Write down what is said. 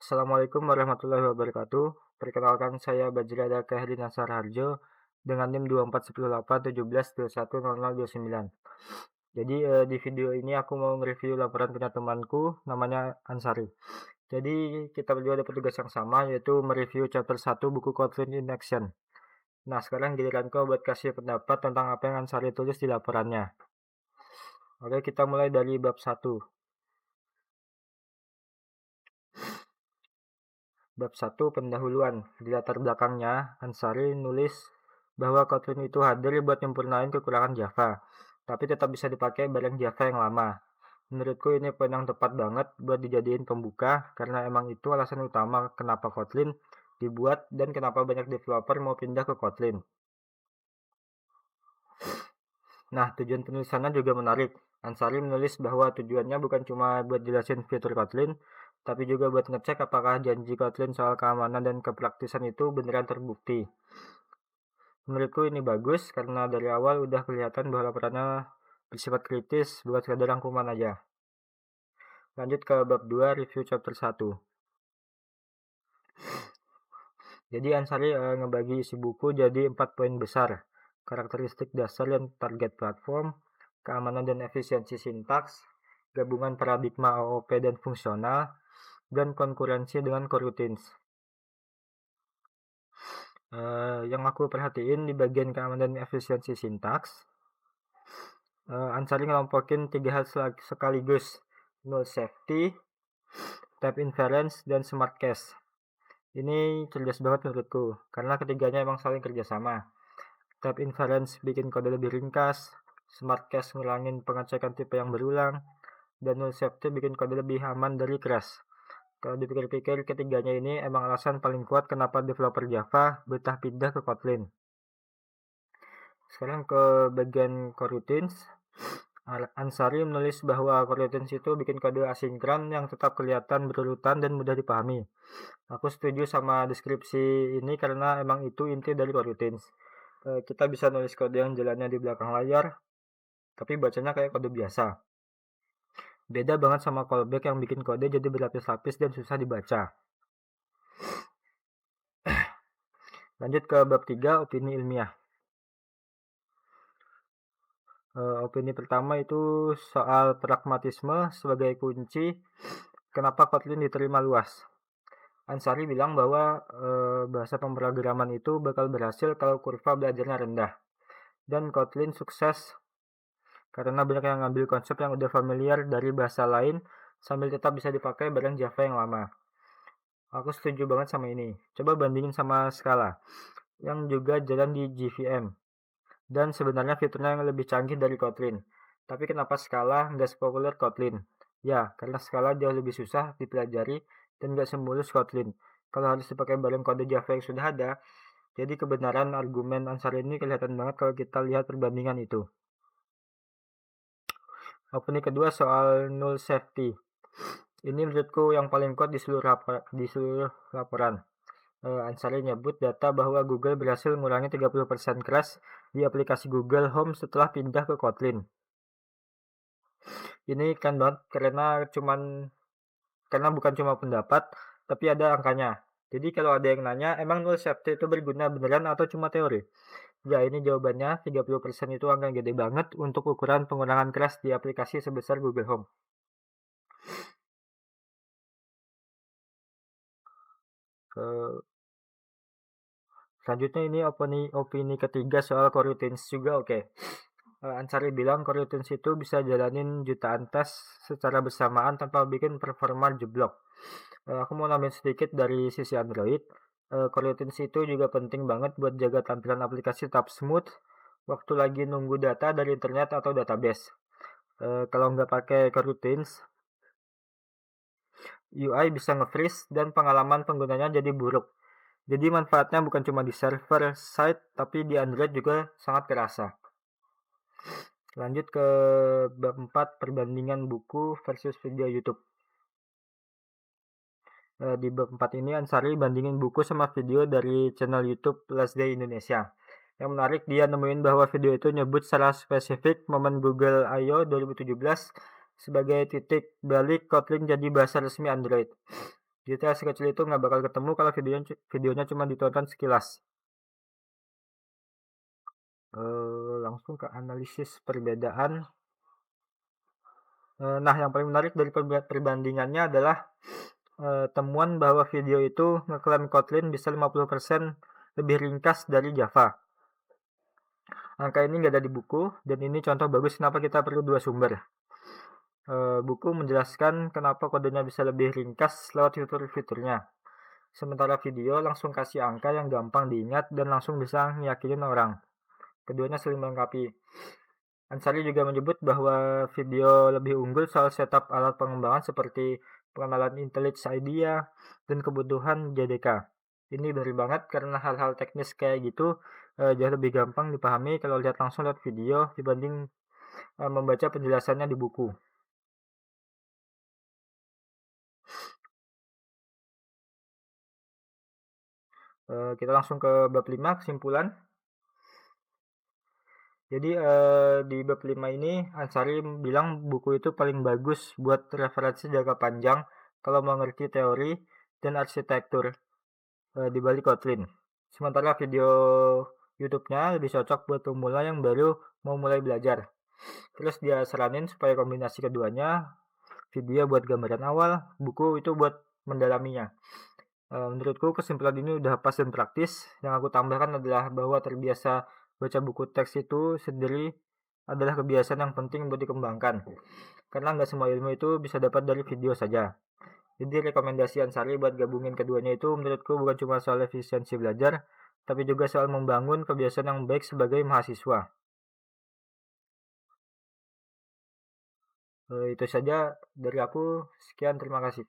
Assalamualaikum warahmatullahi wabarakatuh. Perkenalkan saya Bajrada Kahdina Sarharjo dengan NIM 249817210029. Jadi di video ini aku mau nge-review laporan punya temanku namanya Ansari. Jadi kita berdua dapat tugas yang sama yaitu mereview chapter 1 buku Kotlin in Action. Nah, sekarang giliran kau buat kasih pendapat tentang apa yang Ansari tulis di laporannya. Oke, kita mulai dari bab 1. Bab 1 pendahuluan. Di latar belakangnya, Ansari nulis bahwa Kotlin itu hadir buat nyempurnain kekurangan Java, tapi tetap bisa dipakai bareng Java yang lama. Menurutku ini poin yang tepat banget buat dijadiin pembuka, karena emang itu alasan utama kenapa Kotlin dibuat dan kenapa banyak developer mau pindah ke Kotlin. Nah, tujuan penulisannya juga menarik. Ansari menulis bahwa tujuannya bukan cuma buat jelasin fitur Kotlin, tapi juga buat ngecek apakah janji Kotlin soal keamanan dan kepraktisan itu beneran terbukti. Menurutku ini bagus karena dari awal udah kelihatan bahwa laporannya bersifat kritis buat sekadar rangkuman aja. Lanjut ke bab 2 review chapter 1. Jadi Ansari ngebagi isi buku jadi 4 poin besar. Karakteristik dasar dan target platform, keamanan dan efisiensi sintaks, gabungan paradigma OOP dan fungsional, dan konkurensi dengan coroutines. Yang aku perhatiin di bagian keamanan dan efisiensi sintaks, Ansari ngelompokin 3 hal sekaligus, null safety, type inference, dan smart cache. Ini cerdas banget menurutku, karena ketiganya emang saling kerjasama. Type inference bikin kode lebih ringkas, smart cache ngurangin pengecekan tipe yang berulang, dan null safety bikin kode lebih aman dari crash. Kalau dipikir-pikir, ketiganya ini emang alasan paling kuat kenapa developer Java betah pindah ke Kotlin. Sekarang ke bagian coroutines. Ansari menulis bahwa coroutines itu bikin kode asinkron yang tetap kelihatan berurutan dan mudah dipahami. Aku setuju sama deskripsi ini karena emang itu inti dari coroutines. Kita bisa nulis kode yang jalannya di belakang layar, tapi bacanya kayak kode biasa. Beda banget sama callback yang bikin kode jadi berlapis-lapis dan susah dibaca. Lanjut ke bab 3, opini ilmiah. Opini pertama itu soal pragmatisme sebagai kunci kenapa Kotlin diterima luas. Ansari bilang bahwa bahasa pemrograman itu bakal berhasil kalau kurva belajarnya rendah. Dan Kotlin sukses karena banyak yang ngambil konsep yang udah familiar dari bahasa lain sambil tetap bisa dipakai bareng Java yang lama. Aku setuju banget sama ini. Coba bandingin sama Scala yang juga jalan di JVM. Dan sebenarnya fiturnya yang lebih canggih dari Kotlin. Tapi kenapa Scala nggak sepopuler Kotlin? Ya, karena Scala jauh lebih susah dipelajari dan nggak semulus Kotlin. Kalau harus dipakai bareng kode Java yang sudah ada, jadi kebenaran argumen Ansari ini kelihatan banget kalau kita lihat perbandingan itu. Opini kedua soal null safety. Ini menurutku yang paling kuat di seluruh laporan. Ansari nyebut data bahwa Google berhasil mengurangi 30% crash di aplikasi Google Home setelah pindah ke Kotlin. Ini kan banget karena bukan cuma pendapat, tapi ada angkanya. Jadi kalau ada yang nanya, emang null safety itu berguna beneran atau cuma teori? Ya, ini jawabannya, 30% itu angka gede banget untuk ukuran pengurangan crash di aplikasi sebesar Google Home. Selanjutnya ini opini ketiga soal coroutines juga oke. Ansari bilang coroutines itu bisa jalanin jutaan tes secara bersamaan tanpa bikin performa jeblok. Aku mau nambahin sedikit dari sisi Android. Coroutines itu juga penting banget buat jaga tampilan aplikasi tetap smooth waktu lagi nunggu data dari internet atau database. Kalau nggak pakai coroutines, UI bisa nge-freeze dan pengalaman penggunanya jadi buruk. Jadi manfaatnya bukan cuma di server side, tapi di Android juga sangat terasa. Lanjut ke bab 4, perbandingan buku versus video YouTube. Di bab 4 ini Ansari bandingin buku sama video dari channel YouTube Last Day Indonesia. Yang menarik, dia nemuin bahwa video itu nyebut secara spesifik momen Google I.O. 2017 sebagai titik balik Kotlin jadi bahasa resmi Android. Detail sekecil itu nggak bakal ketemu kalau videonya cuma ditonton sekilas. Langsung ke analisis perbedaan. Nah, yang paling menarik dari perbandingannya adalah, temuan bahwa video itu ngeklaim Kotlin bisa 50% lebih ringkas dari Java. Angka ini nggak ada di buku, dan ini contoh bagus kenapa kita perlu dua sumber. Buku menjelaskan kenapa kodenya bisa lebih ringkas lewat fitur-fiturnya. Sementara video langsung kasih angka yang gampang diingat dan langsung bisa ngeyakinin orang. Keduanya saling melengkapi. Ansari juga menyebut bahwa video lebih unggul soal setup alat pengembangan seperti pengenalan IntelliJ IDEA dan kebutuhan JDK. Ini dari banget karena hal-hal teknis kayak gitu jauh lebih gampang dipahami kalau lihat langsung lewat video dibanding membaca penjelasannya di buku. Kita langsung ke bab 5 kesimpulan. Jadi di bab 5 ini Ansari bilang buku itu paling bagus buat referensi jangka panjang kalau mau ngerti teori dan arsitektur di balik Kotlin. Sementara video YouTube-nya lebih cocok buat pemula yang baru mau mulai belajar. Terus dia saranin supaya kombinasi keduanya, video buat gambaran awal, buku itu buat mendalaminya. Menurutku kesimpulan ini udah pas dan praktis. Yang aku tambahkan adalah bahwa terbiasa baca buku teks itu sendiri adalah kebiasaan yang penting buat dikembangkan. Karena nggak semua ilmu itu bisa dapat dari video saja. Jadi rekomendasi Ansari buat gabungin keduanya itu menurutku bukan cuma soal efisiensi belajar, tapi juga soal membangun kebiasaan yang baik sebagai mahasiswa. Itu saja dari aku. Sekian, terima kasih.